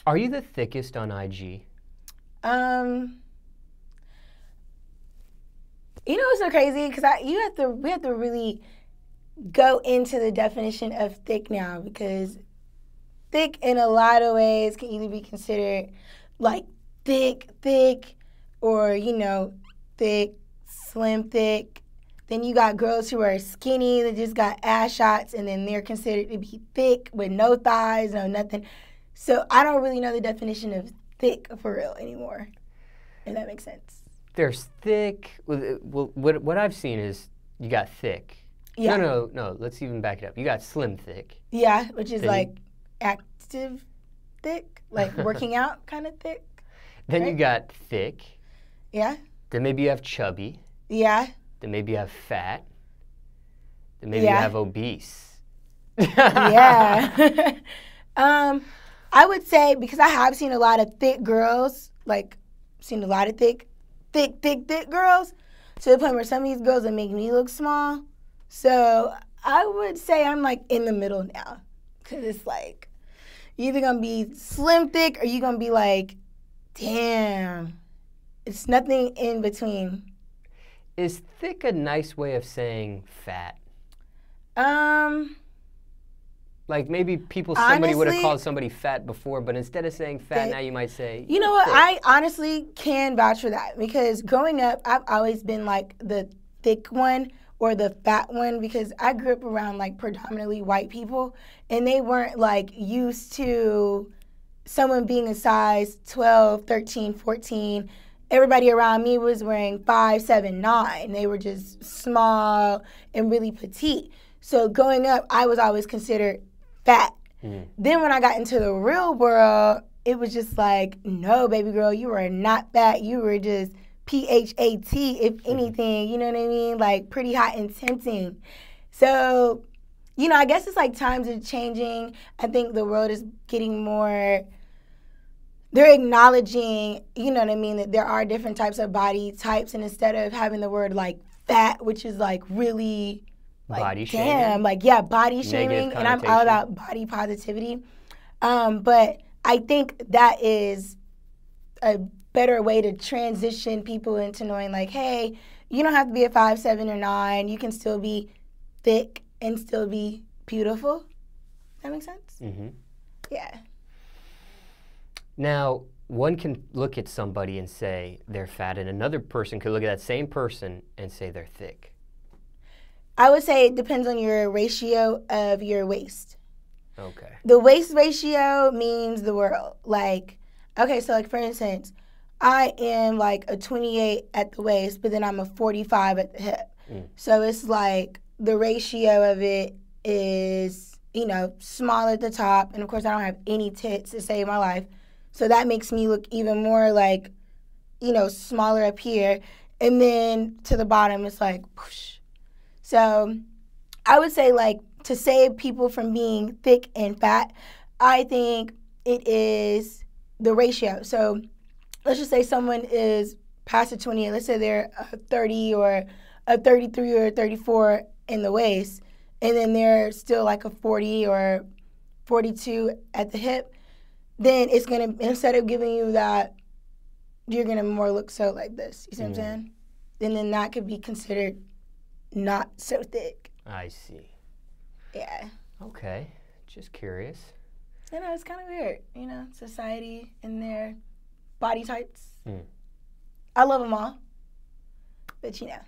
Are you the thickest on IG? You know what's so crazy? Because we have to really go into the definition of thick now, because thick in a lot of ways can either be considered like thick, or, you know, thick, slim, thick. Then you got girls who are skinny that just got ass shots, and then they're considered to be thick with no thighs, no nothing. So I don't really know the definition of thick for real anymore, if that makes sense. There's thick. Well, what I've seen is you got thick. Yeah. No. Let's even back it up. You got slim thick. Yeah, which is like active thick, like working out kind of thick. Then right? you got thick. Yeah. Then maybe you have chubby. Yeah. Then maybe you have fat. Then maybe you have obese. Yeah. I would say, because I have seen a lot of thick girls, like seen a lot of thick girls, to the point where some of these girls that make me look small. So I would say I'm like in the middle now, because it's like you're either gonna be slim thick or you're gonna be like, damn, it's nothing in between. Is thick a nice way of saying fat? Like maybe somebody would have called somebody fat before, but instead of saying fat, now you might say, you know what, thick. I honestly can vouch for that, because growing up, I've always been like the thick one or the fat one, because I grew up around like predominantly white people, and they weren't like used to someone being a size 12, 13, 14. Everybody around me was wearing 5, 7, 9. They were just small and really petite. So growing up, I was always considered fat. Then when I got into the real world, it was just like, no, baby girl, you are not fat. You were just PHAT, if anything, you know what I mean? Like pretty hot and tempting. So, you know, I guess it's like times are changing. I think the world is getting more, they're acknowledging, you know what I mean, that there are different types of body types, and instead of having the word like fat, which is like really like, body damn, shaming. like, yeah, body shaming, and I'm all about body positivity. But I think that is a better way to transition people into knowing, like, hey, you don't have to be a 5, 7, or 9. You can still be thick and still be beautiful. That makes sense? Mm-hmm. Yeah. Now, one can look at somebody and say they're fat, and another person could look at that same person and say they're thick. I would say it depends on your ratio of your waist. Okay. The waist ratio means the world. Like, okay, so like for instance, I am like a 28 at the waist, but then I'm a 45 at the hip. So it's like the ratio of it is, you know, small at the top, and of course I don't have any tits to save my life. So that makes me look even more like, you know, smaller up here. And then to the bottom, it's like, whoosh. So I would say, like, to save people from being thick and fat, I think it is the ratio. So let's just say someone is past a 28. Let's say they're a 30 or a 33 or a 34 in the waist, and then they're still like a 40 or 42 at the hip. Then it's going to, instead of giving you that, you're going to more look so like this. You see what I'm saying? And then that could be considered not so thick. I see. Yeah. Okay. Just curious. You know, it's kind of weird, you know, society and their body types. I love them all, but you know.